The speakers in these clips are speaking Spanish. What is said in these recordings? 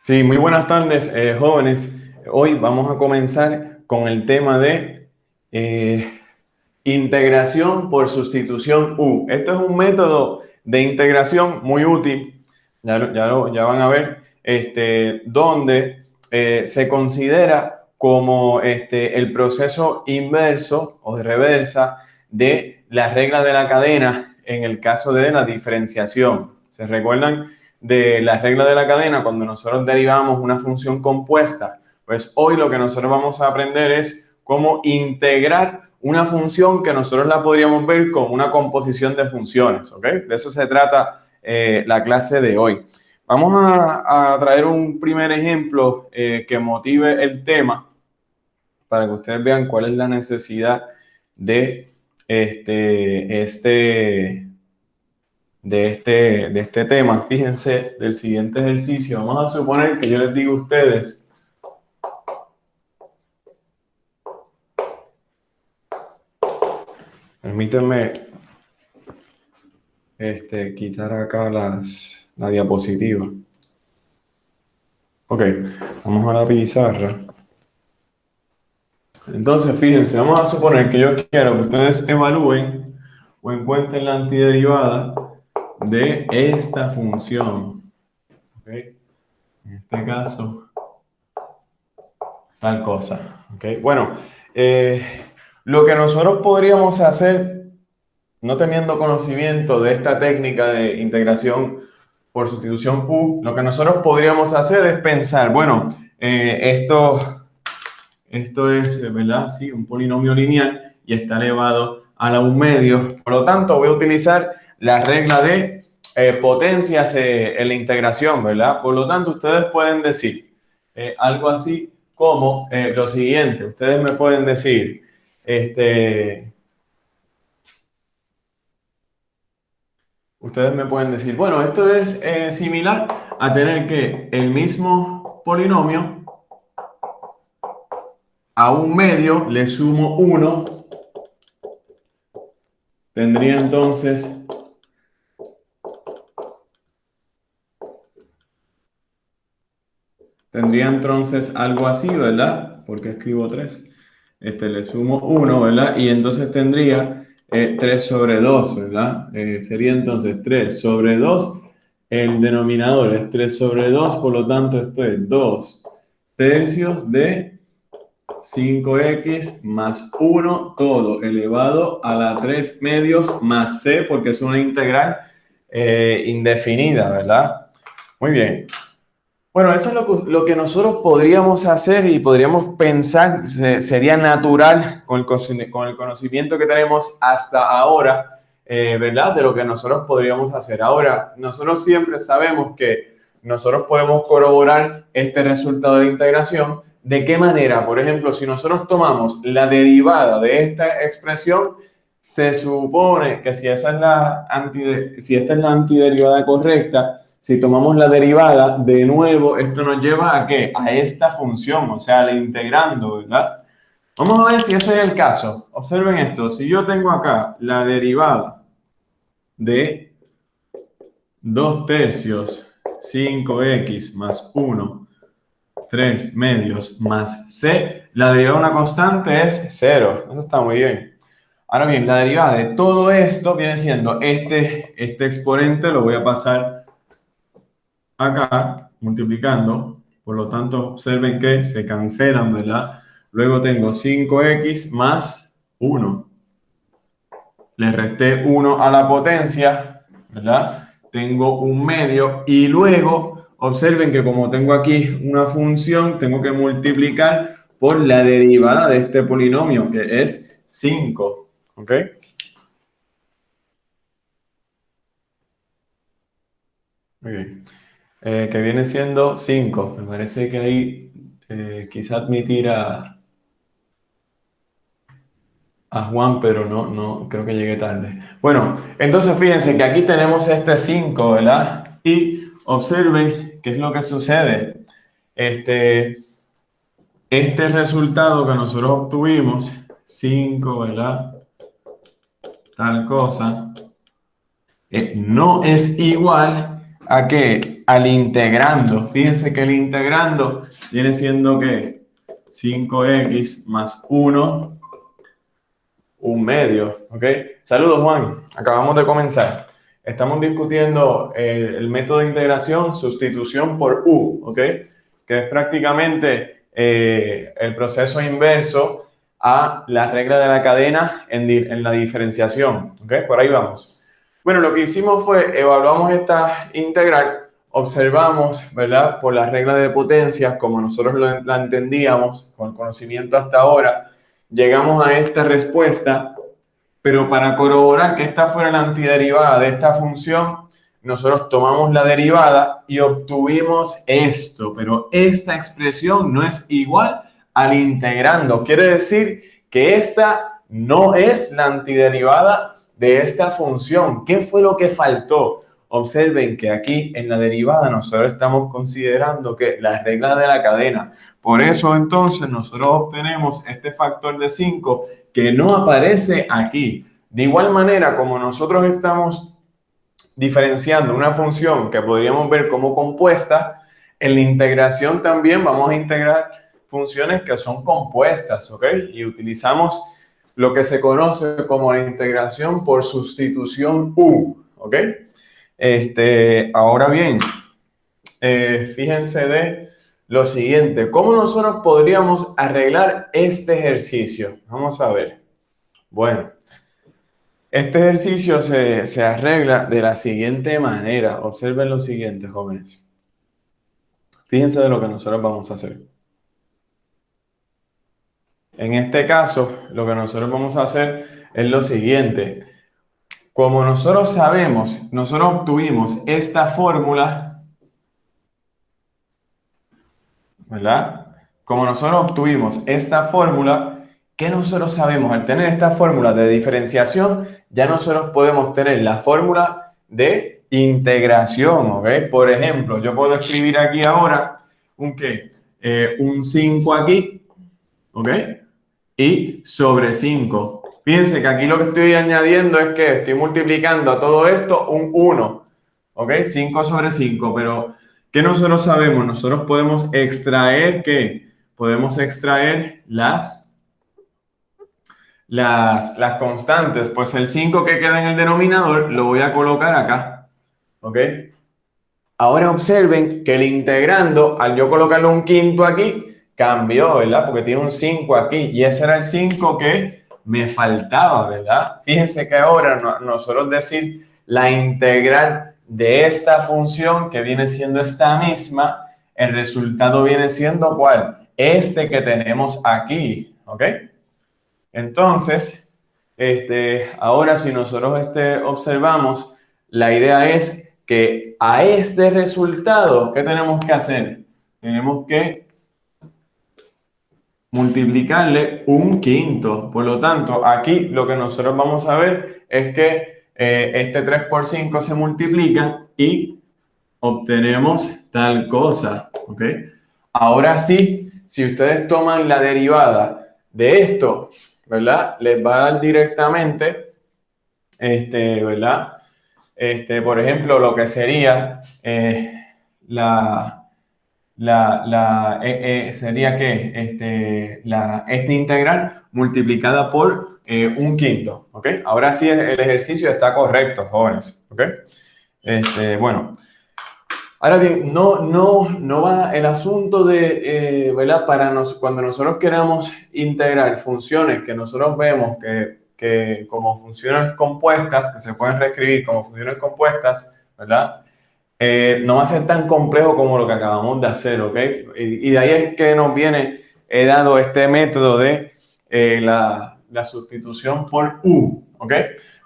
Sí, muy buenas tardes, jóvenes. Hoy vamos a comenzar con el tema de eh, integración por sustitución U. Esto es un método de integración muy útil, ya van a ver, donde se considera como el proceso inverso o de reversa de la regla de la cadena en el caso de la diferenciación. ¿Se recuerdan de la regla de la cadena cuando nosotros derivamos una función compuesta? Pues hoy lo que nosotros vamos a aprender es cómo integrar una función que nosotros la podríamos ver como una composición de funciones, ¿ok? De eso se trata la clase de hoy. Vamos a traer un primer ejemplo que motive el tema para que ustedes vean cuál es la necesidad de de este tema. Fíjense del siguiente ejercicio. Vamos a suponer que yo les digo a ustedes, permítanme quitar acá la diapositiva. Ok, vamos a la pizarra. Entonces, fíjense, vamos a suponer que yo quiero que ustedes evalúen o encuentren la antiderivada de esta función. ¿Ok? En este caso, tal cosa. ¿Ok? Bueno, lo que nosotros podríamos hacer, no teniendo conocimiento de esta técnica de integración por sustitución U, lo que nosotros podríamos hacer es pensar, bueno, esto es, ¿verdad? Sí, un polinomio lineal y está elevado a la 1/2. Por lo tanto, voy a utilizar la regla de potencias en la integración, ¿verdad? Por lo tanto, ustedes pueden decir algo así como lo siguiente. Ustedes me pueden decir, bueno, esto es similar a tener que el mismo polinomio a 1/2 le sumo 1, tendría entonces algo así, ¿verdad? Porque escribo 3. Le sumo 1, ¿verdad? Y entonces tendría 3 sobre 2, ¿verdad? Sería entonces 3 sobre 2. El denominador es 3 sobre 2, por lo tanto esto es 2 tercios de 5x más 1 todo elevado a la 3 medios más c, porque es una integral indefinida, ¿verdad? Muy bien. Bueno, eso es lo que nosotros podríamos hacer y podríamos pensar, sería natural con el conocimiento que tenemos hasta ahora, ¿verdad? De lo que nosotros podríamos hacer. Ahora, nosotros siempre sabemos que nosotros podemos corroborar este resultado de la integración. ¿De qué manera? Por ejemplo, si nosotros tomamos la derivada de esta expresión, se supone que si esta es la antiderivada correcta, si tomamos la derivada, de nuevo, esto nos lleva ¿a qué? A esta función, o sea, la integrando, ¿verdad? Vamos a ver si ese es el caso. Observen esto. Si yo tengo acá la derivada de 2 tercios 5x más 1, 3 medios más c, la derivada de una constante es 0. Eso está muy bien. Ahora bien, la derivada de todo esto viene siendo este exponente, lo voy a pasar acá multiplicando, por lo tanto observen que se cancelan, ¿verdad? Luego tengo 5x más 1. Le resté 1 a la potencia, ¿verdad? Tengo 1/2 y luego observen que como tengo aquí una función, tengo que multiplicar por la derivada de este polinomio, que es 5, ¿ok? Muy bien. Que viene siendo 5. Me parece que ahí quizá admitir a Juan, pero no creo que llegue tarde. Bueno, entonces fíjense que aquí tenemos este 5, ¿verdad? Y observen qué es lo que sucede. Este, este resultado que nosotros obtuvimos, 5, ¿verdad? Tal cosa, no es igual a qué? al integrando. Fíjense que el integrando viene siendo ¿qué? 5x más 1, un medio, ¿ok? Saludos, Juan. Acabamos de comenzar. Estamos discutiendo el método de integración, sustitución por u, ¿ok? Que es prácticamente el proceso inverso a la regla de la cadena en la diferenciación, ¿ok? Por ahí vamos. Bueno, lo que hicimos fue evaluamos esta integral, observamos, ¿verdad? Por la regla de potencias, como nosotros la entendíamos con el conocimiento hasta ahora, llegamos a esta respuesta, pero para corroborar que esta fuera la antiderivada de esta función, nosotros tomamos la derivada y obtuvimos esto, pero esta expresión no es igual al integrando. Quiere decir que esta no es la antiderivada de esta función. ¿Qué fue lo que faltó? Observen que aquí en la derivada nosotros estamos considerando que la regla de la cadena. Por eso entonces nosotros obtenemos este factor de 5 que no aparece aquí. De igual manera, como nosotros estamos diferenciando una función que podríamos ver como compuesta, en la integración también vamos a integrar funciones que son compuestas, ¿ok? Y utilizamos lo que se conoce como la integración por sustitución U, ¿ok? Ahora bien, fíjense de lo siguiente, ¿cómo nosotros podríamos arreglar este ejercicio? Vamos a ver. Bueno, este ejercicio se arregla de la siguiente manera. Observen lo siguiente, jóvenes. Fíjense de lo que nosotros vamos a hacer. En este caso, lo que nosotros vamos a hacer es lo siguiente. Como nosotros sabemos, nosotros obtuvimos esta fórmula, ¿verdad? Como nosotros obtuvimos esta fórmula, ¿qué nosotros sabemos? Al tener esta fórmula de diferenciación, ya nosotros podemos tener la fórmula de integración, ¿ok? Por ejemplo, yo puedo escribir aquí ahora un ¿qué? Un 5 aquí, ¿ok? Y sobre 5. Fíjense que aquí lo que estoy añadiendo es que estoy multiplicando a todo esto un 1, ¿ok? 5 sobre 5, pero ¿qué nosotros sabemos? Nosotros podemos extraer, ¿qué? Podemos extraer las constantes. Pues el 5 que queda en el denominador lo voy a colocar acá, ¿ok? Ahora observen que el integrando, al yo colocarle un quinto aquí, cambió, ¿verdad? Porque tiene un 5 aquí y ese era el 5 que me faltaba, ¿verdad? Fíjense que ahora nosotros decir la integral de esta función que viene siendo esta misma, el resultado viene siendo ¿cuál? Este que tenemos aquí, ¿ok? Entonces, ahora si nosotros observamos, la idea es que a este resultado, ¿qué tenemos que hacer? Tenemos que multiplicarle un quinto. Por lo tanto, aquí lo que nosotros vamos a ver es que este 3 por 5 se multiplican y obtenemos tal cosa, ¿ok? Ahora sí, si ustedes toman la derivada de esto, ¿verdad? Les va a dar directamente, ¿verdad? Por ejemplo, lo que sería sería que esta integral multiplicada por un quinto, ¿ok? Ahora sí el ejercicio está correcto, jóvenes, ¿ok? Bueno. Ahora bien, no va el asunto de, ¿verdad? Cuando nosotros queremos integrar funciones que nosotros vemos que como funciones compuestas, que se pueden reescribir como funciones compuestas, ¿verdad? No va a ser tan complejo como lo que acabamos de hacer, ¿ok? Y de ahí es que he dado este método de la sustitución por U, ¿ok?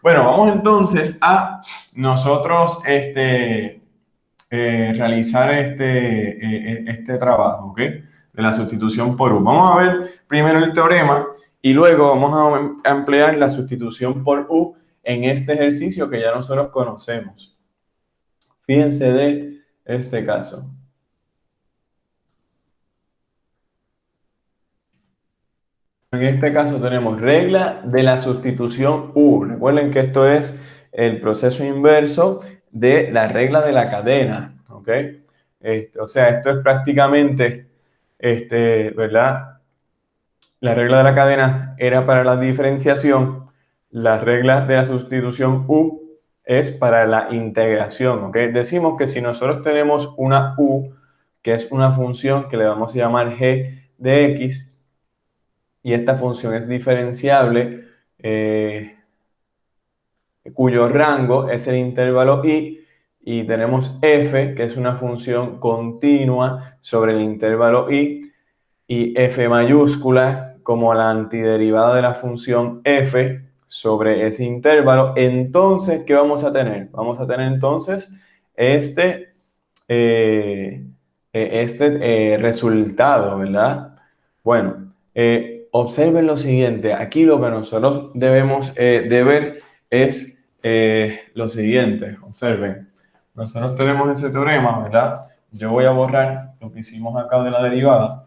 Bueno, vamos entonces a nosotros, realizar este trabajo, ¿ok? De la sustitución por U. Vamos a ver primero el teorema y luego vamos a emplear la sustitución por U en este ejercicio que ya nosotros conocemos. Fíjense de este caso. En este caso tenemos regla de la sustitución U. Recuerden que esto es el proceso inverso de la regla de la cadena, ¿ok? ¿ok? O sea, esto es prácticamente, ¿verdad? La regla de la cadena era para la diferenciación, la regla de la sustitución U es para la integración, ¿ok? Decimos que si nosotros tenemos una U, que es una función que le vamos a llamar g de x, y esta función es diferenciable, cuyo rango es el intervalo y tenemos f, que es una función continua sobre el intervalo y f mayúscula como la antiderivada de la función f sobre ese intervalo. Entonces, ¿qué vamos a tener? Vamos a tener entonces este, resultado, ¿verdad? Bueno, observen lo siguiente. Aquí lo que nosotros debemos de ver es lo siguiente. Observen. Nosotros tenemos ese teorema, ¿verdad? Yo voy a borrar lo que hicimos acá de la derivada.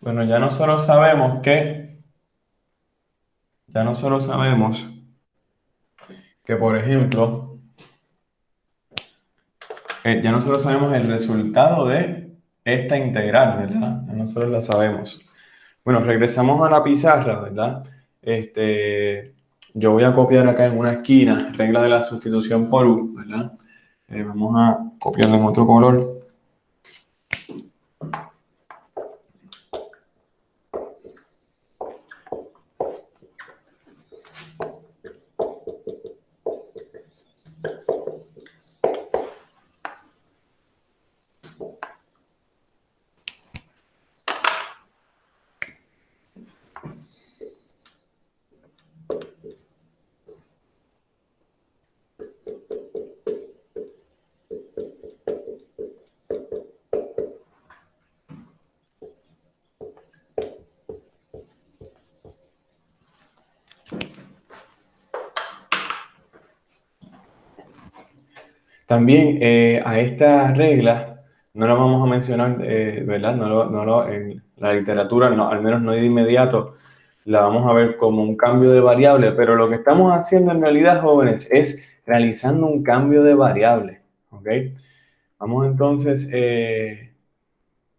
Bueno, ya nosotros sabemos que, por ejemplo, ya nosotros sabemos el resultado de esta integral, ¿verdad? Ya nosotros la sabemos. Bueno, regresamos a la pizarra, ¿verdad? Yo voy a copiar acá en una esquina, regla de la sustitución por U, ¿verdad? Vamos a copiarlo en otro color. También a esta regla no la vamos a mencionar, ¿verdad? En la literatura, no, al menos no de inmediato, la vamos a ver como un cambio de variable, pero lo que estamos haciendo en realidad, jóvenes, es realizando un cambio de variable, ¿ok? Vamos entonces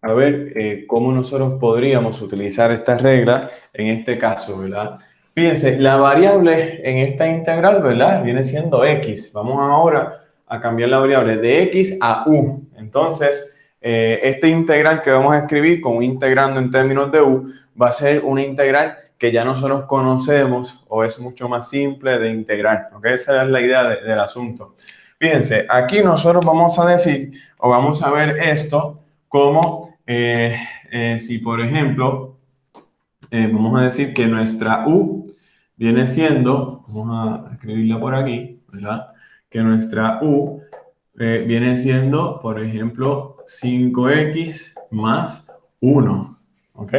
a ver cómo nosotros podríamos utilizar esta regla en este caso, ¿verdad? Fíjense, la variable en esta integral, ¿verdad? Viene siendo x. Vamos ahora a cambiar la variable de x a u. Entonces, este integral que vamos a escribir con integrando en términos de u va a ser una integral que ya nosotros conocemos o es mucho más simple de integrar, ¿ok? Esa es la idea del asunto. Fíjense, aquí nosotros vamos a decir o vamos a ver esto como si, por ejemplo, vamos a decir que nuestra u viene siendo, vamos a escribirla por aquí, ¿verdad? Que nuestra u viene siendo, por ejemplo, 5x más 1, ¿ok?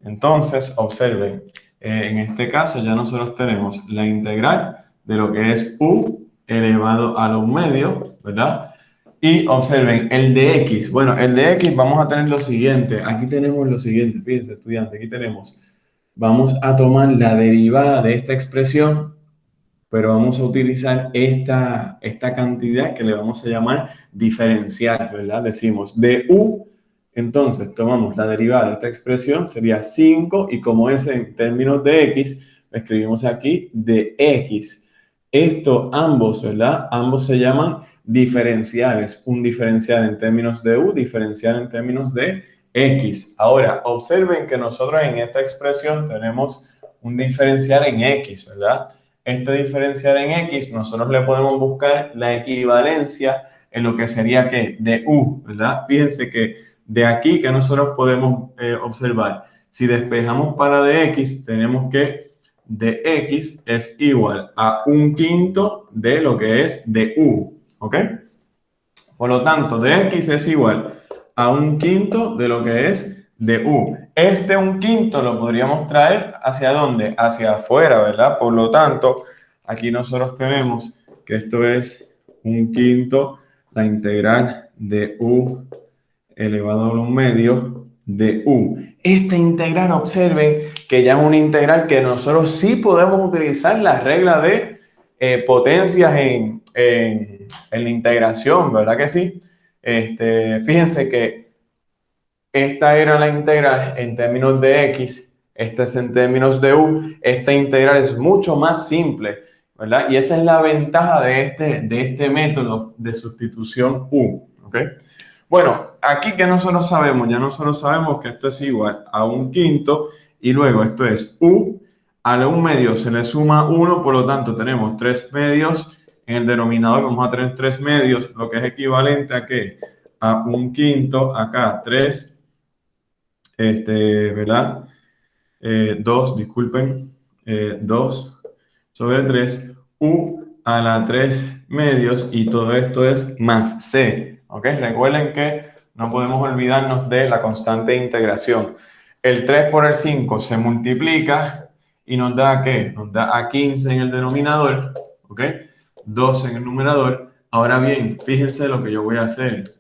Entonces, observen, en este caso ya nosotros tenemos la integral de lo que es u elevado a lo medio, ¿verdad? Y observen, el de x. Bueno, el de x vamos a tener lo siguiente. Aquí tenemos lo siguiente, fíjense, estudiante, aquí tenemos. Vamos a tomar la derivada de esta expresión, pero vamos a utilizar esta cantidad que le vamos a llamar diferencial, ¿verdad? Decimos de u, entonces tomamos la derivada de esta expresión, sería 5, y como es en términos de x, escribimos aquí de x. Esto, ambos, ¿verdad? Ambos se llaman diferenciales. Un diferencial en términos de u, diferencial en términos de x. Ahora, observen que nosotros en esta expresión tenemos un diferencial en x, ¿verdad? Este diferencial en x, nosotros le podemos buscar la equivalencia en lo que sería que de u, ¿verdad? Fíjense que de aquí que nosotros podemos observar, si despejamos para de x, tenemos que de x es igual a 1/5 de lo que es de u, ¿ok? Por lo tanto, de x es igual a 1/5 de lo que es de u. Este 1/5 lo podríamos traer ¿hacia dónde? Hacia afuera, ¿verdad? Por lo tanto, aquí nosotros tenemos que esto es 1/5 la integral de u elevado a 1/2 de u. Esta integral, observen que ya es una integral que nosotros sí podemos utilizar la regla de potencias en la integración, ¿verdad que sí? Fíjense que esta era la integral en términos de x, esta es en términos de u. Esta integral es mucho más simple, ¿verdad? Y esa es la ventaja de este método de sustitución u, ¿ok? Bueno, aquí que nosotros sabemos, ya nosotros sabemos que esto es igual a 1/5 y luego esto es u a la 1/2 se le suma 1, por lo tanto tenemos 3/2 en el denominador, vamos a tener 3/2, lo que es equivalente a ¿qué? A 1/5, acá 3, ¿verdad? 2, disculpen, 2 sobre 3, u a la 3/2 y todo esto es más c, ¿ok? Recuerden que no podemos olvidarnos de la constante de integración. El 3 por el 5 se multiplica y nos da ¿qué? Nos da a 15 en el denominador, ¿ok? 12 en el numerador. Ahora bien, fíjense lo que yo voy a hacer.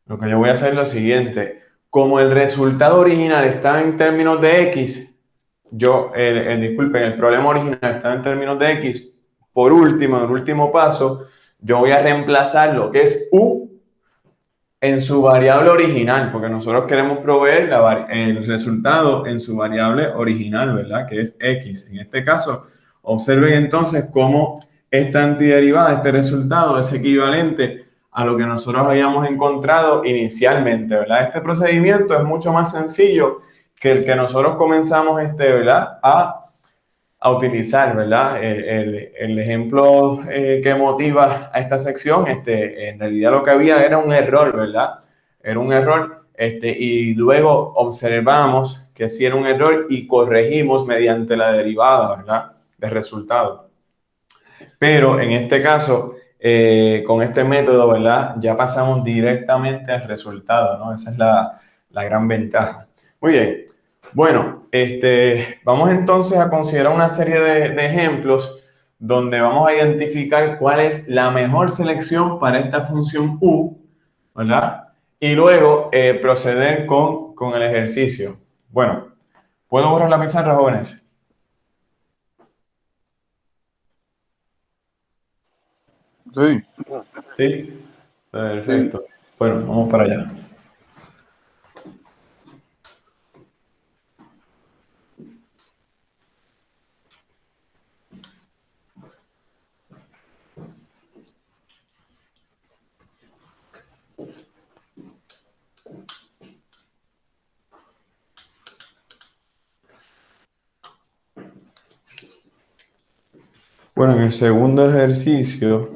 Lo que yo voy a hacer es lo siguiente. Como el resultado original está en términos de x, disculpen, el problema original está en términos de x, por último, en el último paso, yo voy a reemplazar lo que es u en su variable original, porque nosotros queremos proveer el resultado en su variable original, ¿verdad? Que es x. En este caso, observen entonces cómo esta antiderivada, este resultado es equivalente a lo que nosotros habíamos encontrado inicialmente, ¿verdad? Este procedimiento es mucho más sencillo que el que nosotros comenzamos, ¿verdad? A utilizar, ¿verdad? El ejemplo que motiva a esta sección, en realidad lo que había era un error, ¿verdad? Era un error, y luego observamos que sí era un error y corregimos mediante la derivada, ¿verdad? De resultado. Pero en este caso, con este método, ¿verdad? Ya pasamos directamente al resultado, ¿no? Esa es la gran ventaja. Muy bien. Bueno, vamos entonces a considerar una serie de ejemplos donde vamos a identificar cuál es la mejor selección para esta función u, ¿verdad? Y luego proceder con el ejercicio. Bueno, ¿puedo borrar la pizarra, jóvenes? Sí, ¿Sí? sí. Perfecto. Bueno, vamos para allá. Bueno, en el segundo ejercicio,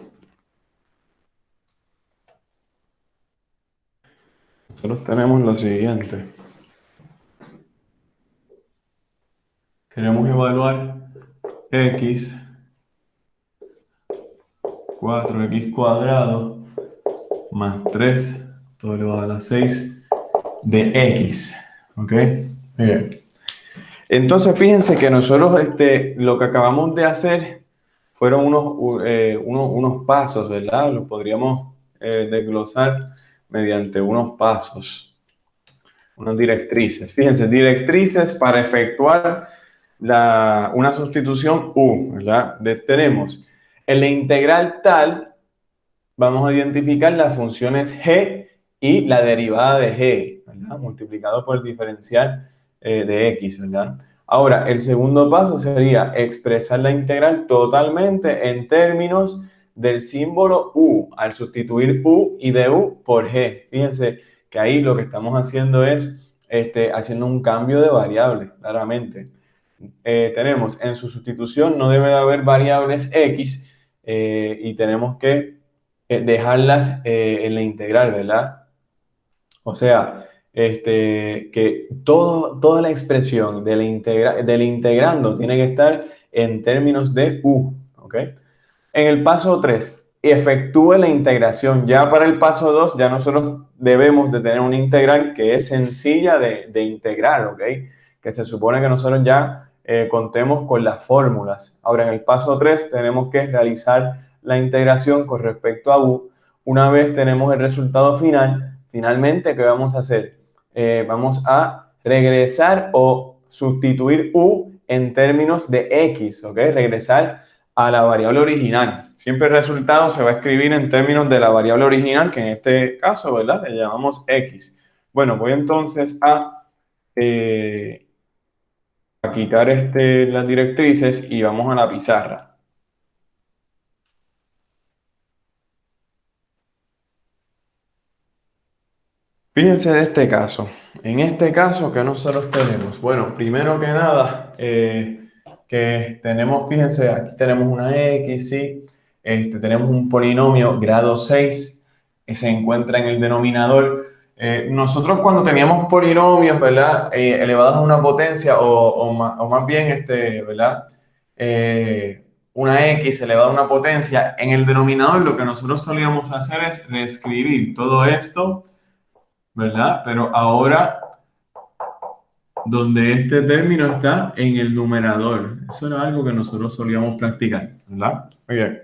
nosotros tenemos lo siguiente. Queremos evaluar x, 4x cuadrado, más 3, todo elevado a la 6, de x. ¿Ok? Muy bien. Entonces, fíjense que nosotros lo que acabamos de hacer fueron unos pasos, ¿verdad? Los podríamos desglosar mediante unos pasos, unas directrices. Fíjense, directrices para efectuar una sustitución u, ¿verdad? Tenemos en la integral tal, vamos a identificar las funciones g y la derivada de g, ¿verdad? Multiplicado por el diferencial de x, ¿verdad? Ahora, el segundo paso sería expresar la integral totalmente en términos del símbolo u, al sustituir u y de u por g. Fíjense que ahí lo que estamos haciendo es haciendo un cambio de variable, claramente. Tenemos en su sustitución no debe de haber variables x y tenemos que dejarlas en la integral, ¿verdad? O sea, que toda la expresión del integrando tiene que estar en términos de u, ¿ok? En el paso 3, efectúe la integración. Ya para el paso 2, ya nosotros debemos de tener una integral que es sencilla de integrar, ¿ok? Que se supone que nosotros ya contemos con las fórmulas. Ahora, en el paso 3 tenemos que realizar la integración con respecto a u. Una vez tenemos el resultado final, finalmente, ¿qué vamos a hacer? Vamos a regresar o sustituir u en términos de x, ¿ok? Regresar a la variable original. Siempre el resultado se va a escribir en términos de la variable original, que en este caso, ¿verdad? Le llamamos x. Bueno, voy entonces a quitar las directrices y vamos a la pizarra. Fíjense de este caso. En este caso, ¿qué nosotros tenemos? Bueno, primero que nada, que tenemos, fíjense, aquí tenemos una x, ¿sí? Tenemos un polinomio grado 6 que se encuentra en el denominador. Nosotros cuando teníamos polinomios, ¿verdad? Elevados a una potencia o más bien, ¿verdad? Una x elevada a una potencia, en el denominador lo que nosotros solíamos hacer es reescribir todo esto, ¿verdad? Pero ahora, donde este término está en el numerador. Eso era algo que nosotros solíamos practicar, ¿verdad? Muy bien.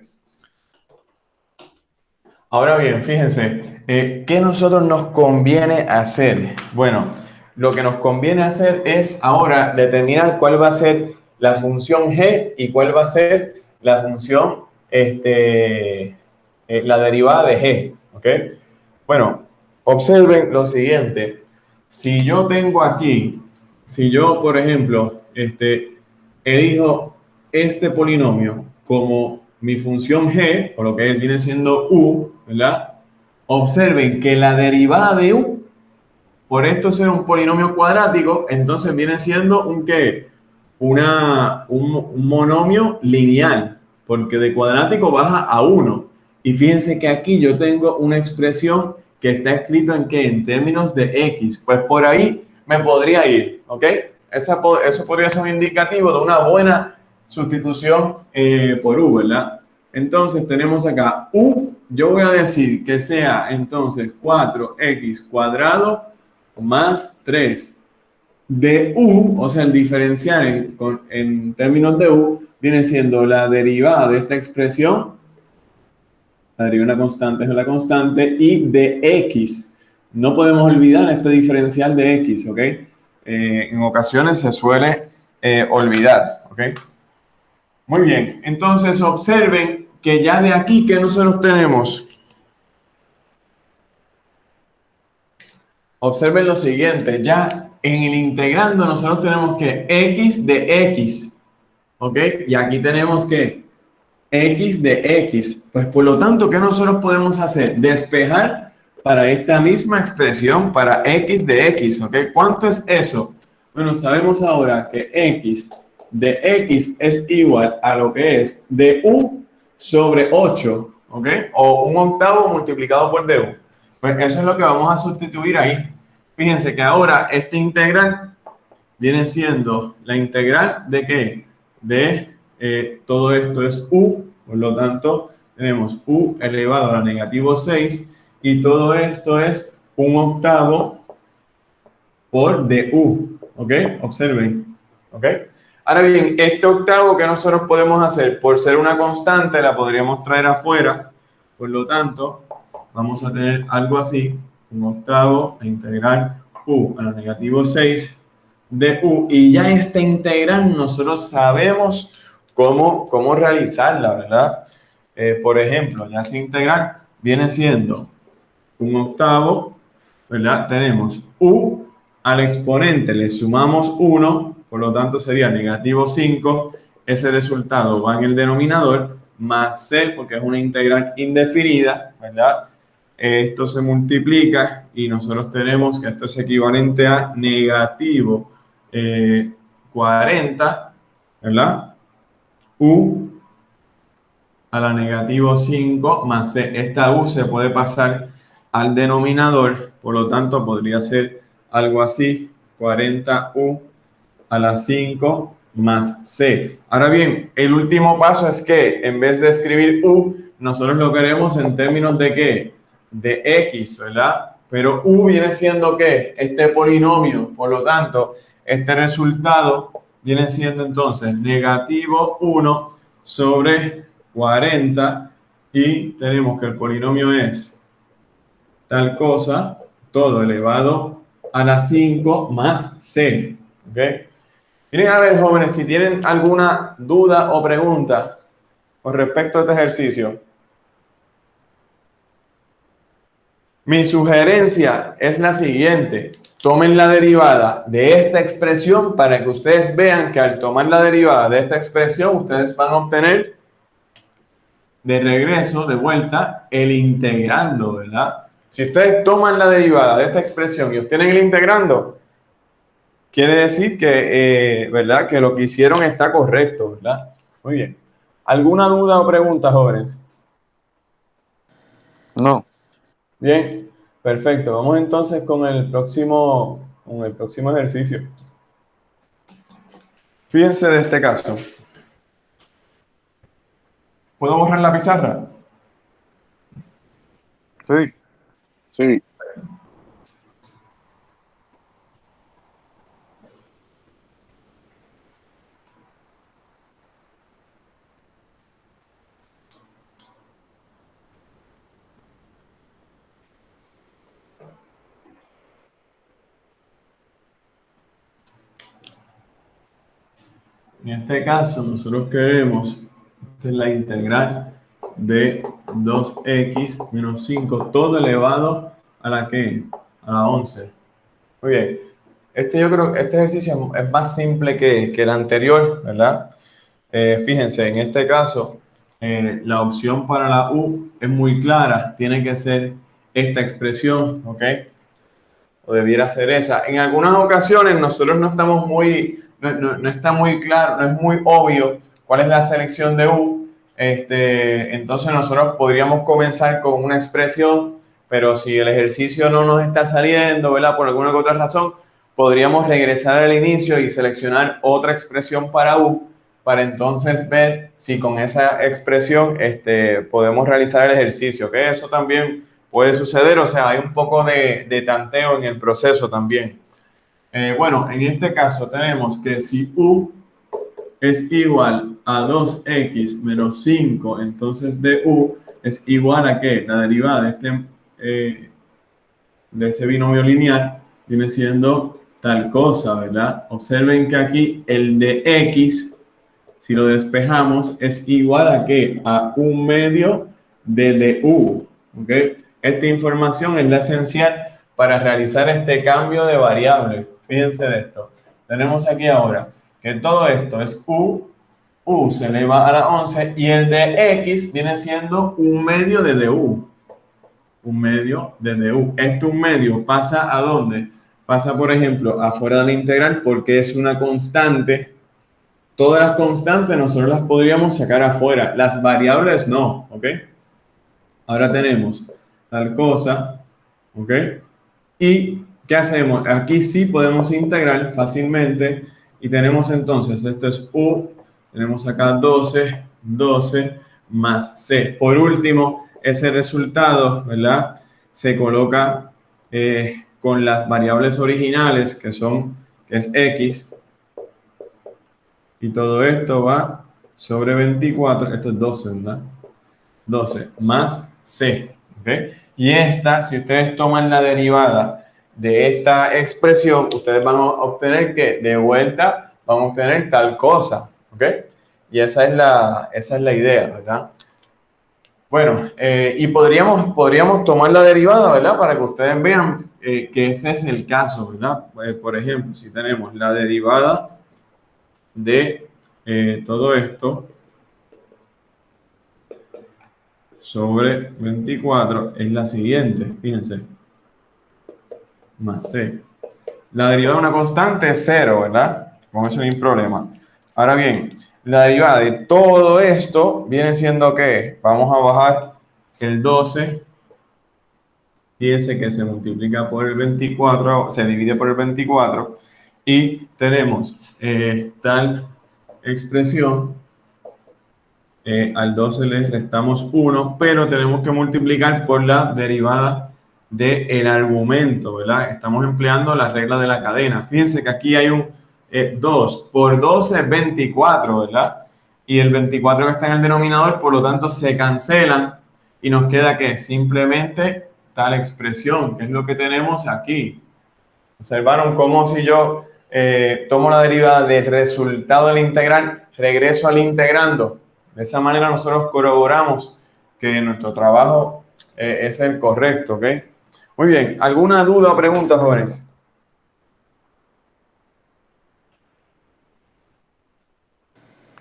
Ahora bien, fíjense, ¿qué nosotros nos conviene hacer? Bueno, lo que nos conviene hacer es ahora determinar cuál va a ser la función g y cuál va a ser la función, la derivada de g, ¿ok? Bueno, observen lo siguiente. Si yo tengo aquí, si yo, por ejemplo, elijo este polinomio como mi función g, o lo que viene siendo u, ¿verdad? Observen que la derivada de u, por esto ser un polinomio cuadrático, entonces viene siendo un ¿qué? Un monomio lineal, porque de cuadrático baja a 1. Y fíjense que aquí yo tengo una expresión que está escrito en ¿qué? En términos de x. Pues por ahí me podría ir, ¿ok? Eso podría ser un indicativo de una buena sustitución por u, ¿verdad? Entonces tenemos acá u, yo voy a decir que sea entonces 4x cuadrado más 3 de u, o sea, el diferencial en términos de u, viene siendo la derivada de esta expresión, la derivada de una constante es la constante, y de x. No podemos olvidar este diferencial de x, ¿ok? En ocasiones se suele olvidar, ¿ok? Muy bien, entonces observen que ya de aquí que nosotros tenemos, observen lo siguiente, ya en el integrando nosotros tenemos que x de x, ¿ok? Y aquí tenemos que x de x. Pues por lo tanto, ¿qué nosotros podemos hacer? Despejar para esta misma expresión, para x de x, ¿ok? ¿Cuánto es eso? Bueno, sabemos ahora que x de x es igual a lo que es du sobre 8, ¿ok? O un octavo multiplicado por du. Pues eso es lo que vamos a sustituir ahí. Fíjense que ahora este integral viene siendo la integral de ¿qué? De todo esto es u, por lo tanto tenemos u elevado a la negativo 6 y todo esto es un octavo por du, ¿ok? Observen, ¿ok? Ahora bien, este octavo que nosotros podemos hacer, por ser una constante, la podríamos traer afuera, por lo tanto, vamos a tener algo así, un octavo a integral u a la negativo 6 de u, y ya esta integral nosotros sabemos cómo realizarla, ¿verdad? Por ejemplo, ya esa integral viene siendo un octavo, ¿verdad? Tenemos u al exponente, le sumamos 1, por lo tanto sería negativo 5, ese resultado va en el denominador, más c, porque es una integral indefinida, ¿verdad? Esto se multiplica y nosotros tenemos que esto es equivalente a negativo 40, ¿verdad? U a la negativo 5 más c. Esta u se puede pasar al denominador, por lo tanto podría ser algo así, 40u a la 5 más c. Ahora bien, el último paso es que en vez de escribir u, nosotros lo queremos en términos de ¿qué? De x, ¿verdad? Pero u viene siendo ¿qué? Este polinomio, por lo tanto, este resultado viene siendo entonces negativo 1 sobre 40 y tenemos que el polinomio es tal cosa, todo elevado a la 5 más c. ¿Ok? Miren a ver, jóvenes, si tienen alguna duda o pregunta con respecto a este ejercicio. Mi sugerencia es la siguiente. Tomen la derivada de esta expresión para que ustedes vean que al tomar la derivada de esta expresión, ustedes van a obtener de regreso, de vuelta, el integrando, ¿verdad? Si ustedes toman la derivada de esta expresión y obtienen el integrando, quiere decir que, ¿verdad? Que lo que hicieron está correcto, ¿verdad? Muy bien. ¿Alguna duda o pregunta, jóvenes? No. Bien, perfecto. Vamos entonces con el próximo ejercicio. Fíjense de este caso. ¿Puedo borrar la pizarra? Sí. Sí. En este caso, nosotros queremos, esta es la integral de 2x menos 5, todo elevado a la ¿qué? A la 11. Muy bien. Yo creo que este ejercicio es más simple que el anterior, ¿verdad? Fíjense, en este caso, la opción para la u es muy clara. Tiene que ser esta expresión, ¿ok? O debiera ser esa. En algunas ocasiones nosotros no estamos no está muy claro, no es muy obvio cuál es la selección de u. Entonces nosotros podríamos comenzar con una expresión, pero si el ejercicio no nos está saliendo, ¿verdad? Por alguna u otra razón, podríamos regresar al inicio y seleccionar otra expresión para u, para entonces ver si con esa expresión podemos realizar el ejercicio, ¿ok? Eso también puede suceder, o sea, hay un poco de tanteo en el proceso también. Bueno, en este caso tenemos que si u es igual a 2x menos 5, entonces de u es igual a ¿qué? La derivada de ese binomio lineal viene siendo tal cosa, ¿verdad? Observen que aquí el de x, si lo despejamos, es igual a ¿qué? A 1/2 de du, ¿ok? Esta información es la esencial para realizar este cambio de variable. Fíjense de esto. Tenemos aquí ahora que todo esto es u se eleva a la 11 y el de x viene siendo 1/2 de du. 1/2 de du. Este 1/2 pasa ¿a dónde? Pasa, por ejemplo, afuera de la integral porque es una constante. Todas las constantes nosotros las podríamos sacar afuera. Las variables no, ¿ok? Ahora tenemos tal cosa, ¿ok? ¿Y qué hacemos? Aquí sí podemos integrar fácilmente y tenemos entonces, esto es u, tenemos acá 12 más c. Por último, ese resultado, ¿verdad? Se coloca con las variables originales, que es x, y todo esto va sobre 24, esto es 12, ¿verdad? 12 más c, ¿ok? Y esta, si ustedes toman la derivada de esta expresión, ustedes van a obtener que de vuelta van a obtener tal cosa, ¿ok? Y esa es la idea, ¿verdad? Bueno, y podríamos tomar la derivada, ¿verdad? Para que ustedes vean que ese es el caso, ¿verdad? Por ejemplo, si tenemos la derivada de todo esto sobre 24 es la siguiente, fíjense, más c. La derivada de una constante es 0, ¿verdad? Con eso no hay problema. Ahora bien, la derivada de todo esto viene siendo ¿qué? Vamos a bajar el 12. Fíjense que se multiplica por el 24, se divide por el 24 y tenemos tal expresión. Al 12 le restamos 1, pero tenemos que multiplicar por la derivada del argumento, ¿verdad? Estamos empleando la regla de la cadena. Fíjense que aquí hay un 2 por 12 es 24, ¿verdad? Y el 24 que está en el denominador, por lo tanto, se cancelan y nos queda que simplemente tal expresión, que es lo que tenemos aquí. ¿Observaron cómo si yo tomo la derivada del resultado del integral, regreso al integrando? De esa manera nosotros corroboramos que nuestro trabajo es el correcto, ¿ok? Muy bien, ¿alguna duda o pregunta, jóvenes?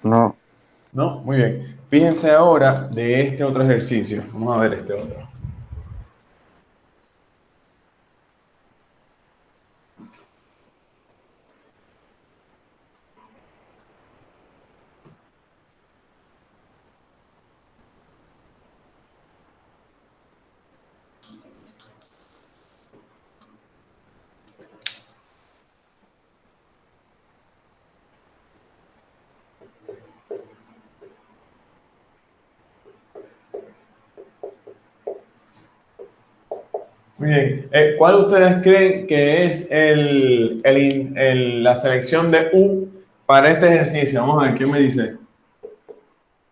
No. ¿No? Muy bien. Fíjense ahora de este otro ejercicio. Vamos a ver este otro. Muy bien. ¿Cuál ustedes creen que es la selección de U para este ejercicio? Vamos a ver, ¿quién me dice?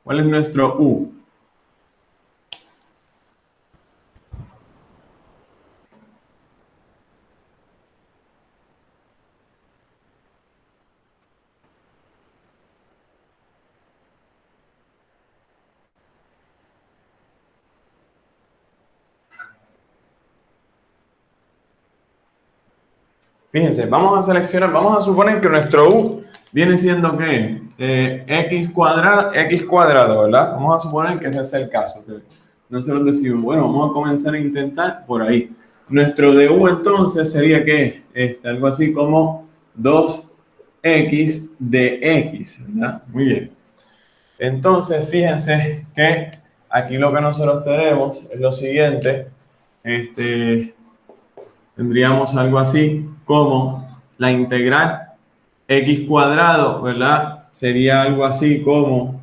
¿Cuál es nuestro U? Fíjense, vamos a seleccionar, vamos a suponer que nuestro U viene siendo ¿qué? X cuadrado, ¿verdad? Vamos a suponer que ese es el caso. Que nosotros decimos, bueno, vamos a comenzar a intentar por ahí. Nuestro de U entonces sería ¿qué? Algo así como 2x de x, ¿verdad? Muy bien. Entonces, fíjense que aquí lo que nosotros tenemos es lo siguiente. Tendríamos algo así como la integral x cuadrado, ¿verdad? Sería algo así como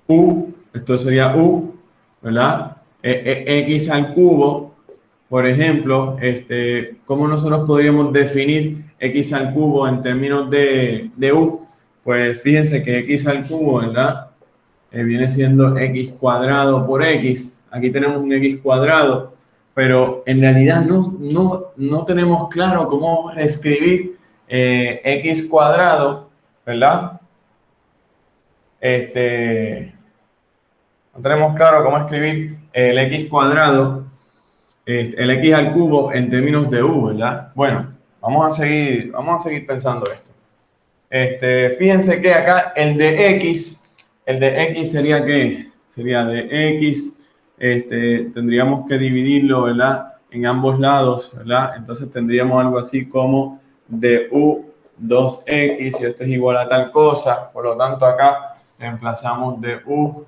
u, esto sería u, ¿verdad? X al cubo, por ejemplo, ¿cómo nosotros podríamos definir x al cubo en términos de u? Pues fíjense que x al cubo, ¿verdad? Viene siendo x cuadrado por x. Aquí tenemos un x cuadrado, pero en realidad no tenemos claro cómo escribir x cuadrado, ¿verdad? No tenemos claro cómo escribir el x cuadrado, el x al cubo en términos de u, ¿verdad? Bueno, vamos a seguir pensando esto. Fíjense que acá el de X sería ¿qué? Sería de X, tendríamos que dividirlo, ¿verdad? En ambos lados, ¿verdad? Entonces tendríamos algo así como de U 2X y esto es igual a tal cosa, por lo tanto acá reemplazamos de U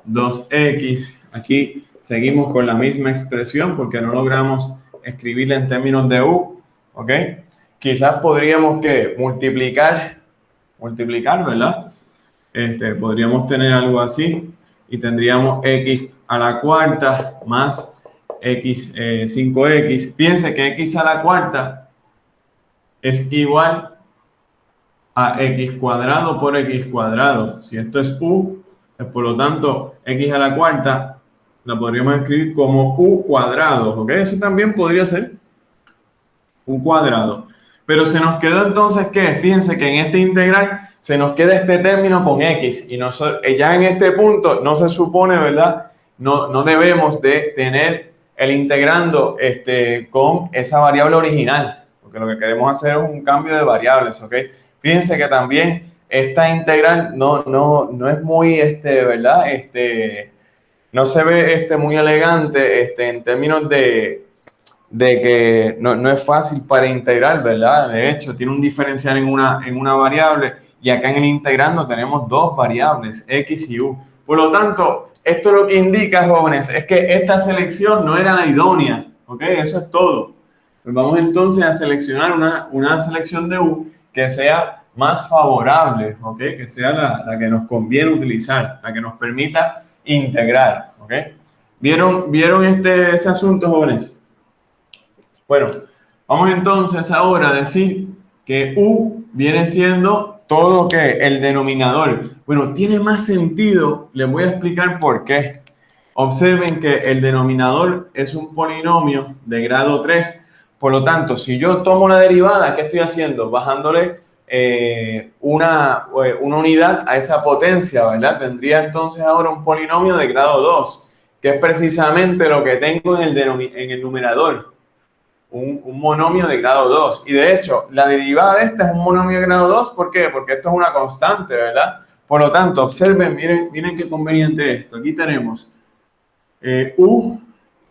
2X, aquí seguimos con la misma expresión porque no logramos escribirla en términos de U, ¿ok? Quizás podríamos que multiplicar, ¿verdad? Podríamos tener algo así y tendríamos x a la cuarta más x 5x. Piense que x a la cuarta es igual a x cuadrado por x cuadrado. Si esto es u, pues por lo tanto x a la cuarta la podríamos escribir como u cuadrado, ¿ok? Eso también podría ser u cuadrado. Pero se nos quedó entonces, ¿qué? Fíjense que en este integral se nos queda este término con x y ya en este punto no se supone, ¿verdad? No debemos de tener el integrando con esa variable original, porque lo que queremos hacer es un cambio de variables, ¿ok? Fíjense que también esta integral no es muy, ¿verdad? No se ve muy elegante en términos de que no es fácil para integrar, ¿verdad? De hecho, tiene un diferencial en una variable y acá en el integrando tenemos dos variables, x y u. Por lo tanto, esto lo que indica, jóvenes, es que esta selección no era la idónea, ¿ok? Eso es todo. Pues vamos entonces a seleccionar una selección de u que sea más favorable, ¿ok? Que sea la que nos conviene utilizar, la que nos permita integrar, ¿ok? ¿Vieron ese asunto, jóvenes? Bueno, vamos entonces ahora a decir que u viene siendo todo que el denominador. Bueno, tiene más sentido, les voy a explicar por qué. Observen que el denominador es un polinomio de grado 3. Por lo tanto, si yo tomo la derivada, ¿qué estoy haciendo? Bajándole una unidad a esa potencia, ¿verdad? Tendría entonces ahora un polinomio de grado 2, que es precisamente lo que tengo en el numerador, un monomio de grado 2. Y de hecho, la derivada de esta es un monomio de grado 2. ¿Por qué? Porque esto es una constante, ¿verdad? Por lo tanto, observen, miren qué conveniente esto. Aquí tenemos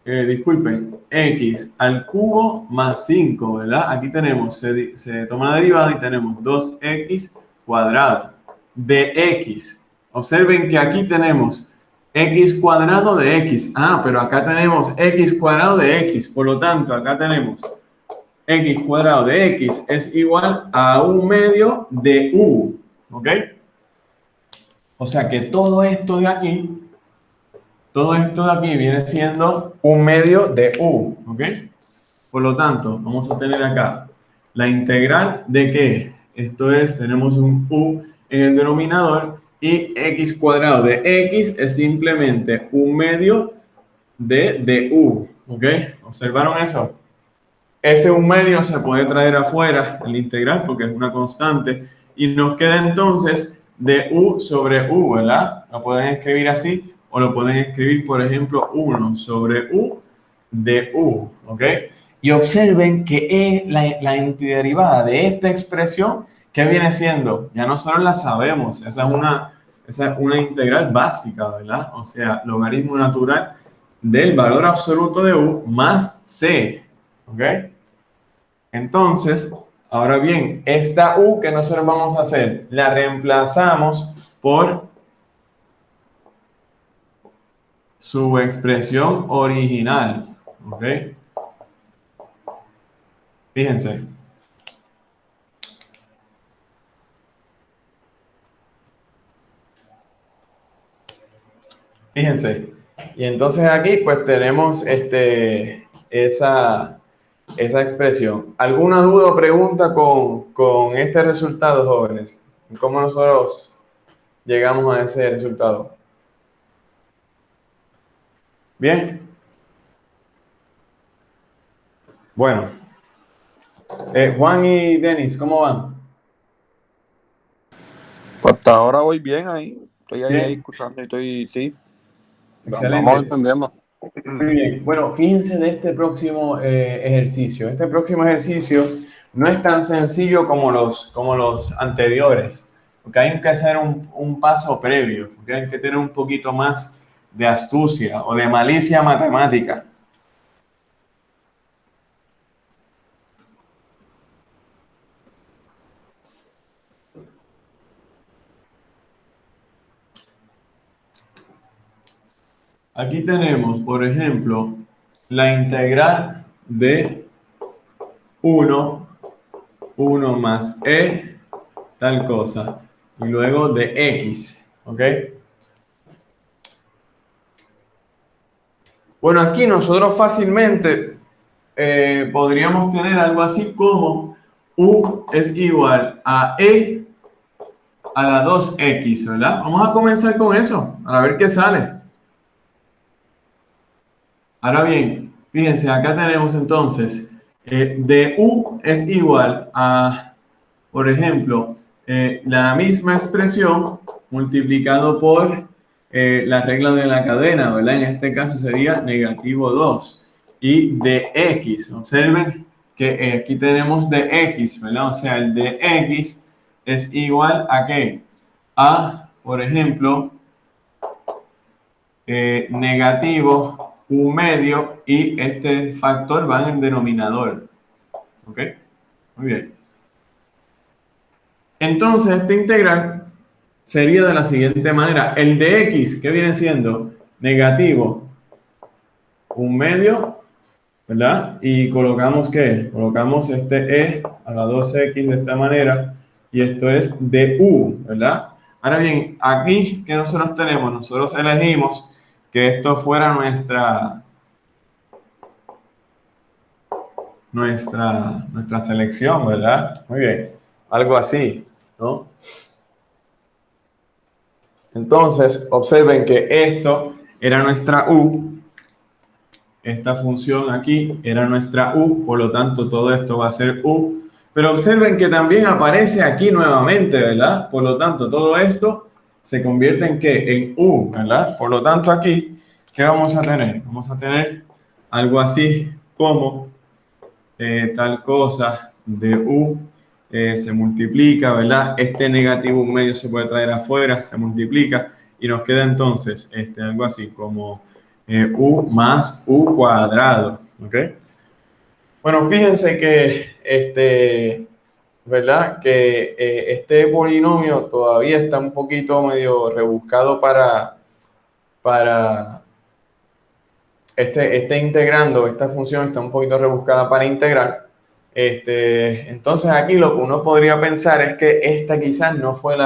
disculpen, x al cubo más 5, ¿verdad? Aquí tenemos, se toma la derivada y tenemos 2x cuadrado de x. Observen que aquí tenemos x cuadrado de x. Ah, pero acá tenemos x cuadrado de x. Por lo tanto, acá tenemos x cuadrado de x es igual a 1/2 de u, ¿ok? O sea que todo esto de aquí viene siendo 1/2 de u, ¿ok? Por lo tanto, vamos a tener acá la integral de ¿qué? Esto es, tenemos un u en el denominador y x cuadrado de x es simplemente 1/2 de u, ¿ok? ¿Observaron eso? Ese 1/2 se puede traer afuera, el integral, porque es una constante, y nos queda entonces de u sobre u, ¿verdad? Lo pueden escribir así, o lo pueden escribir, por ejemplo, 1 sobre u de u, ¿ok? Y observen que es la antiderivada de esta expresión, ¿qué viene siendo? Ya nosotros la sabemos, esa es una integral básica, ¿verdad? O sea, logaritmo natural del valor absoluto de u más c, ¿ok? Entonces, ahora bien, esta u que nosotros vamos a hacer, la reemplazamos por su expresión original, ¿ok? Fíjense. Fíjense. Y entonces aquí pues tenemos esa expresión. ¿Alguna duda o pregunta con este resultado, jóvenes? ¿Cómo nosotros llegamos a ese resultado? Bien. Bueno. Juan y Denis, ¿cómo van? Pues hasta ahora voy bien ahí. Estoy ahí Bien. escuchando y estoy, sí, vamos Excelente. entendiendo. Muy bien. Bueno, fíjense de este próximo ejercicio. Este próximo ejercicio no es tan sencillo como los anteriores, porque hay que hacer un paso previo, porque hay que tener un poquito más de astucia o de malicia matemática. Aquí tenemos, por ejemplo, la integral de 1 más tal cosa, y luego de x, ¿ok? Bueno, aquí nosotros fácilmente podríamos tener algo así como u es igual a e a la 2x, ¿verdad? Vamos a comenzar con eso, a ver qué sale. Ahora bien, fíjense, acá tenemos entonces, de u es igual a, por ejemplo, la misma expresión multiplicado por la regla de la cadena, ¿verdad? En este caso sería negativo 2. Y de x, observen que aquí tenemos de x, ¿verdad? O sea, el de x es igual a ¿qué? A, por ejemplo, negativo 1/2 y este factor va en el denominador. ¿Ok? Muy bien. Entonces, esta integral sería de la siguiente manera. El de x, ¿qué viene siendo? Negativo 1/2, ¿verdad? Y colocamos ¿qué? Colocamos este e a la 2x de esta manera y esto es de u, ¿verdad? Ahora bien, aquí que nosotros tenemos, nosotros elegimos que esto fuera nuestra selección, ¿verdad? Muy bien, algo así, ¿no? Entonces, observen que esto era nuestra U, esta función aquí era nuestra U, por lo tanto todo esto va a ser U, pero observen que también aparece aquí nuevamente, ¿verdad? Por lo tanto, todo esto se convierte en ¿qué? En U, ¿verdad? Por lo tanto, aquí, ¿qué vamos a tener? Vamos a tener algo así como tal cosa de U se multiplica, ¿verdad? Este negativo medio se puede traer afuera, se multiplica y nos queda entonces algo así como U más U cuadrado, ¿ok? Bueno, fíjense que ¿verdad? Que este polinomio todavía está un poquito medio rebuscado para integrando, esta función está un poquito rebuscada para integrar. Entonces aquí lo que uno podría pensar es que esta quizás no fue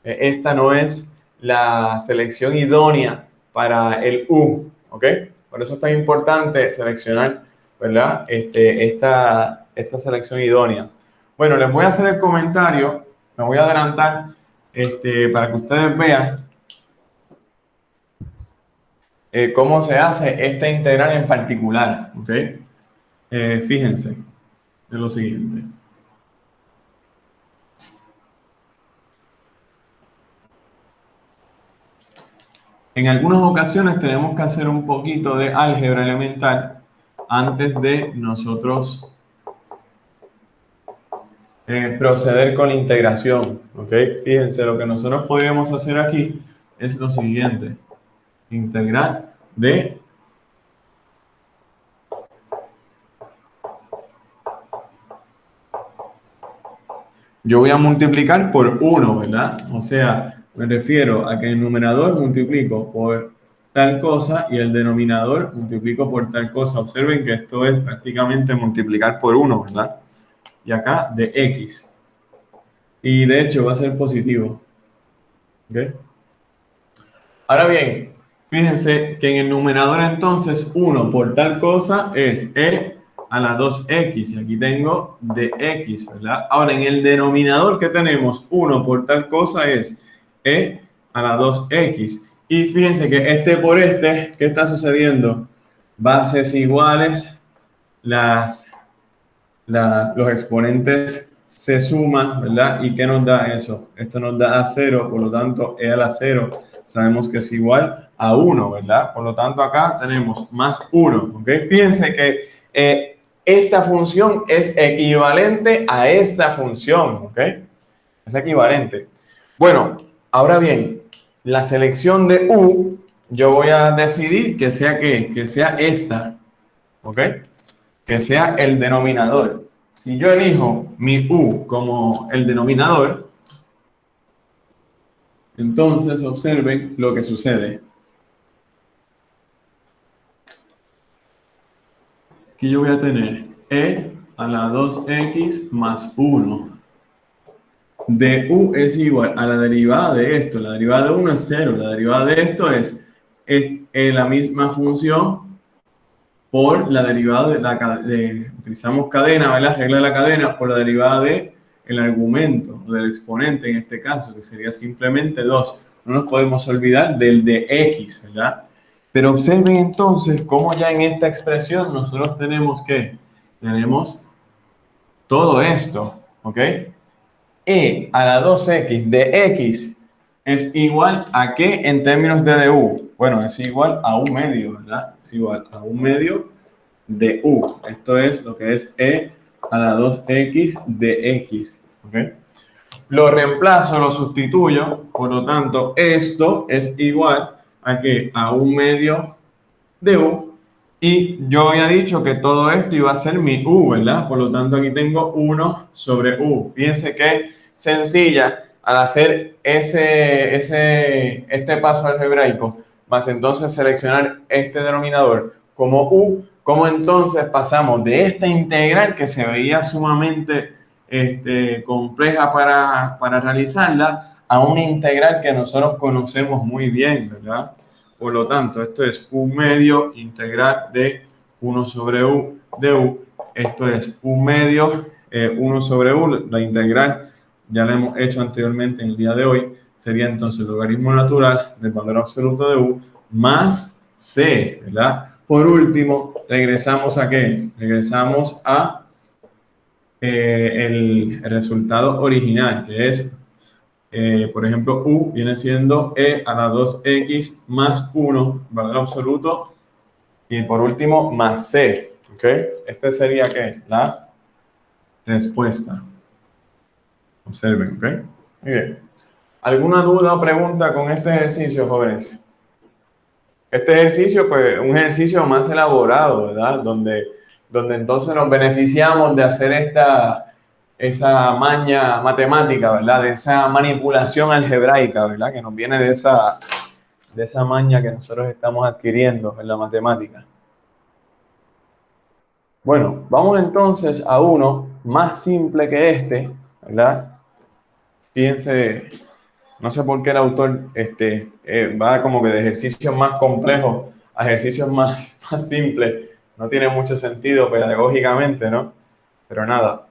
esta no es la selección idónea para el U, ¿ok? Por eso es tan importante seleccionar, ¿verdad? Esta selección idónea. Bueno, les voy a hacer el comentario, me voy a adelantar para que ustedes vean cómo se hace esta integral en particular, ¿ok? Fíjense en lo siguiente. En algunas ocasiones tenemos que hacer un poquito de álgebra elemental antes de nosotros proceder con la integración, ¿ok? Fíjense, lo que nosotros podríamos hacer aquí es lo siguiente. Integral de... Yo voy a multiplicar por 1, ¿verdad? O sea, me refiero a que el numerador multiplico por tal cosa y el denominador multiplico por tal cosa. Observen que esto es prácticamente multiplicar por 1, ¿verdad? Y acá de X. Y de hecho va a ser positivo. ¿Ok? Ahora bien, fíjense que en el numerador entonces 1 por tal cosa es E a la 2X. Y aquí tengo de X, ¿verdad? Ahora en el denominador que tenemos 1 por tal cosa es E a la 2X. Y fíjense que este por este, ¿qué está sucediendo? Bases iguales, los exponentes se suman, ¿verdad? ¿Y qué nos da eso? Esto nos da a 0, por lo tanto, E a la 0 sabemos que es igual a 1, ¿verdad? Por lo tanto, acá tenemos más 1, ¿ok? Fíjense que esta función es equivalente a esta función, ¿ok? Es equivalente. Bueno, ahora bien, la selección de U, yo voy a decidir que sea ¿qué? Que sea esta, ¿ok? Que sea el denominador. Si yo elijo mi U como el denominador, entonces observen lo que sucede. Aquí yo voy a tener E a la 2X más 1. De U es igual a la derivada de esto. La derivada de 1 es 0. La derivada de esto es la misma función por la derivada utilizamos cadena, ¿verdad? Regla de la cadena por la derivada de el argumento, o del exponente en este caso, que sería simplemente 2. No nos podemos olvidar del de x, ¿verdad? Pero observen entonces cómo ya en esta expresión nosotros tenemos que tenemos todo esto, ¿ok? E a la 2x de x es igual a ¿qué en términos de du? Bueno, es igual a 1/2, ¿verdad? Es igual a 1/2 de u. Esto es lo que es e a la 2x de x. ¿Okay? Lo reemplazo, lo sustituyo, por lo tanto, esto es igual a que a 1/2 de u. Y yo había dicho que todo esto iba a ser mi u, ¿verdad? Por lo tanto, aquí tengo 1 sobre u. Fíjense que sencilla al hacer este paso algebraico, más entonces seleccionar este denominador como u, como entonces pasamos de esta integral que se veía sumamente compleja para realizarla a una integral que nosotros conocemos muy bien, ¿verdad? Por lo tanto, esto es 1/2 integral de 1 sobre u de u. Esto es u medio 1 sobre u, la integral ya la hemos hecho anteriormente en el día de hoy, sería entonces el logaritmo natural del valor absoluto de u más c, ¿verdad? Por último, regresamos ¿a qué? Regresamos a el resultado original, que es, por ejemplo, u viene siendo e a la 2x más 1, valor absoluto, y por último, más c, ¿ok? Este sería, ¿qué? La respuesta. Observen, ¿ok? Muy bien. ¿Alguna duda o pregunta con este ejercicio, jóvenes? Este ejercicio, pues, un ejercicio más elaborado, ¿verdad? Donde entonces nos beneficiamos de hacer esa maña matemática, ¿verdad? De esa manipulación algebraica, ¿verdad? Que nos viene de esa maña que nosotros estamos adquiriendo en la matemática. Bueno, vamos entonces a uno más simple que este, ¿verdad? Fíjense, no sé por qué el autor va como que de ejercicios más complejos a ejercicios más simples. No tiene mucho sentido pedagógicamente, ¿no? Pero nada,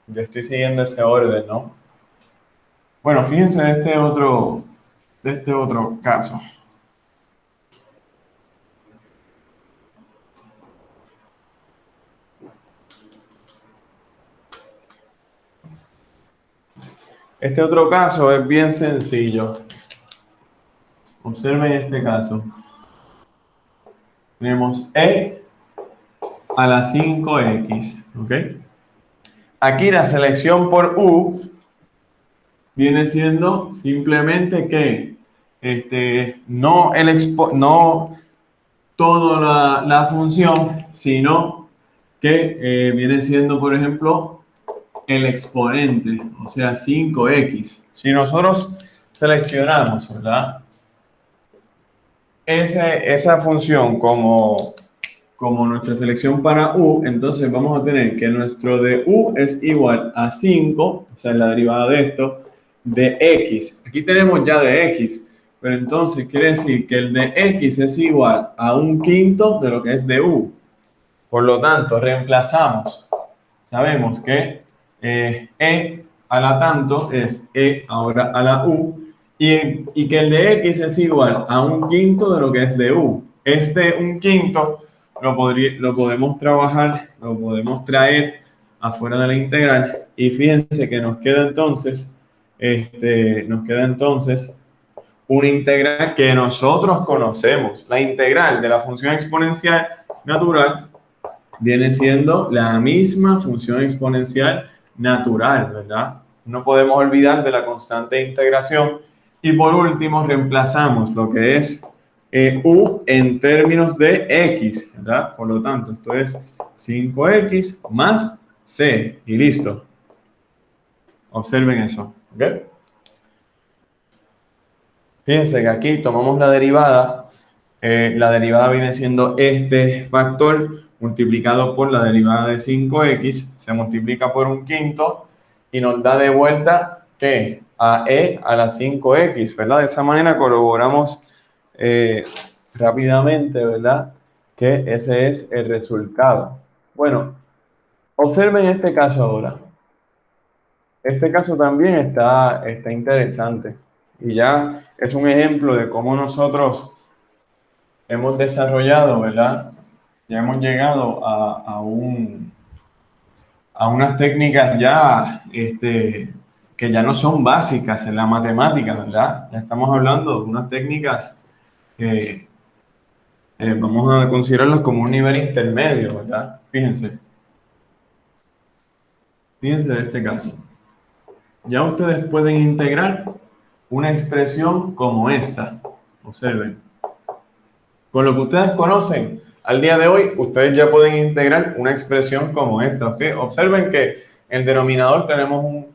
yo estoy siguiendo ese orden, ¿no? Bueno, fíjense de este otro caso. Este otro caso es bien sencillo. Observen este caso. Tenemos e a la 5x, ¿ok? Aquí la selección por u viene siendo simplemente que no toda la función, sino que viene siendo, por ejemplo, el exponente, o sea, 5x. Si nosotros seleccionamos, ¿verdad? Esa función como nuestra selección para u, entonces vamos a tener que nuestro de u es igual a 5, o sea, la derivada de esto, de x. Aquí tenemos ya de x, pero entonces quiere decir que el de x es igual a 1/5 de lo que es de u. Por lo tanto, reemplazamos. Sabemos que e a la tanto es e ahora a la u, y que el de x es igual a 1/5 de lo que es de u. Este 1/5 lo podemos trabajar, lo podemos traer afuera de la integral, y fíjense que nos queda entonces una integral que nosotros conocemos. La integral de la función exponencial natural viene siendo la misma función exponencial natural, ¿verdad? No podemos olvidar de la constante de integración. Y por último, reemplazamos lo que es u en términos de x, ¿verdad? Por lo tanto, esto es 5x más c, y listo. Observen eso, ¿ok? Fíjense que aquí tomamos la derivada. La derivada viene siendo este factor multiplicado por la derivada de 5x, se multiplica por 1/5 y nos da de vuelta, ¿qué? A e a la 5x, ¿verdad? De esa manera corroboramos rápidamente, ¿verdad? Que ese es el resultado. Bueno, observen este caso ahora. Este caso también está interesante y ya es un ejemplo de cómo nosotros hemos desarrollado, ¿verdad? Ya hemos llegado a unas técnicas ya que ya no son básicas en la matemática, ¿verdad? Ya estamos hablando de unas técnicas que vamos a considerarlas como un nivel intermedio, ¿verdad? Fíjense de este caso. Ya ustedes pueden integrar una expresión como esta. Observen. Con lo que ustedes conocen al día de hoy, ustedes ya pueden integrar una expresión como esta. ¿Okay? Observen que en el denominador tenemos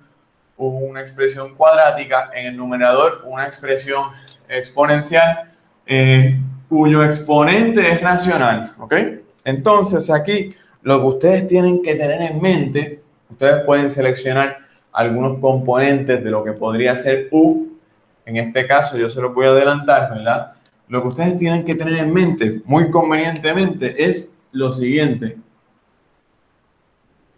una expresión cuadrática, en el numerador una expresión exponencial cuyo exponente es racional. ¿Ok? Entonces aquí lo que ustedes tienen que tener en mente, ustedes pueden seleccionar algunos componentes de lo que podría ser u. En este caso yo se los voy a adelantar, ¿verdad? Lo que ustedes tienen que tener en mente, muy convenientemente, es lo siguiente.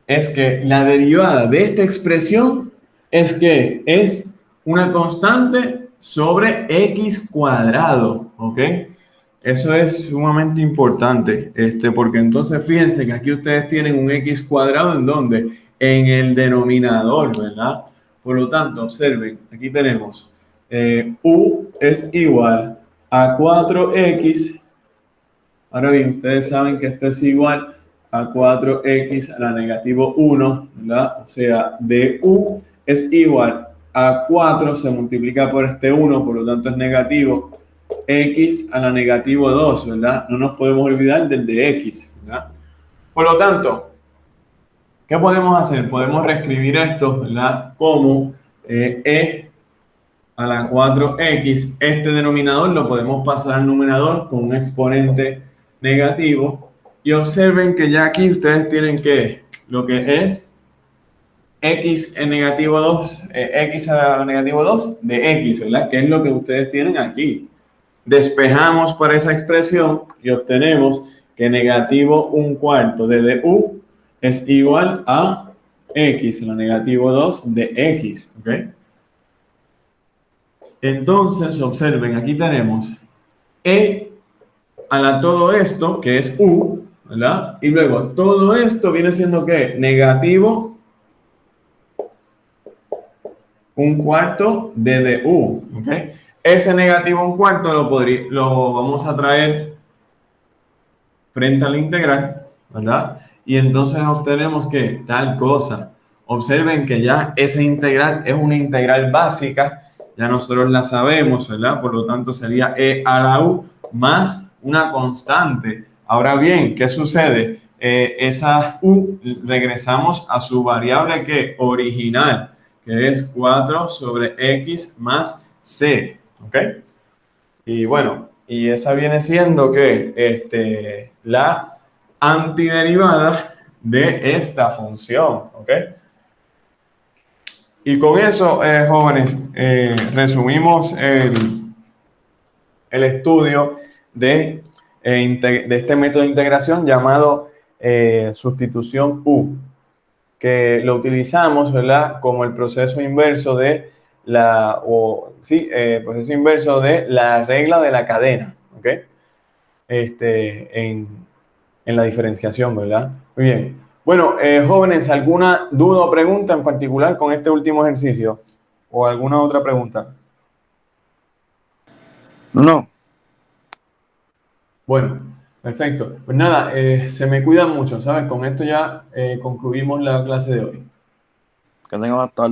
es que la derivada de esta expresión es que es una constante sobre x cuadrado, ¿ok? Eso es sumamente importante, porque entonces fíjense que aquí ustedes tienen un x cuadrado en donde en el denominador, ¿verdad? Por lo tanto, observen, aquí tenemos u es igual a 4x. Ahora bien, ustedes saben que esto es igual a 4x a la negativo 1, ¿verdad? O sea, du es igual a 4, se multiplica por este 1, por lo tanto es negativo x a la negativo 2, ¿verdad? No nos podemos olvidar del de x, ¿verdad? Por lo tanto, ¿qué podemos hacer? Podemos reescribir esto, ¿verdad? Como e a la 4x. Este denominador lo podemos pasar al numerador con un exponente negativo. Y observen que ya aquí ustedes tienen que lo que es x en negativo 2, x a la negativo 2 de x, ¿verdad? Que es lo que ustedes tienen aquí. Despejamos por esa expresión y obtenemos que negativo 1/4 de du es igual a x a la negativo 2 de x, ¿ok? Entonces, observen, aquí tenemos e a la todo esto, que es u, ¿verdad? Y luego todo esto viene siendo ¿qué? Negativo 1/4 de du, ¿ok? Ese negativo 1/4 lo vamos a traer frente a la integral, ¿verdad? Y entonces obtenemos que tal cosa. Observen que ya esa integral es una integral básica, ya nosotros la sabemos, ¿verdad? Por lo tanto sería e a la u más una constante. Ahora bien, ¿qué sucede? Esa u regresamos a su variable que original, que es 4 sobre x más c, ¿ok? Y bueno, y esa viene siendo que la antiderivada de esta función, ¿ok? Y con eso, jóvenes, resumimos el estudio de este método de integración llamado sustitución U, que lo utilizamos, ¿verdad? Como el proceso inverso de proceso inverso de la regla de la cadena, ¿ok? En la diferenciación, ¿verdad? Muy bien. Bueno, jóvenes, ¿alguna duda o pregunta en particular con este último ejercicio? ¿O alguna otra pregunta? No. Bueno, perfecto. Pues nada, se me cuidan mucho, ¿sabes? Con esto ya concluimos la clase de hoy. Que tengan hasta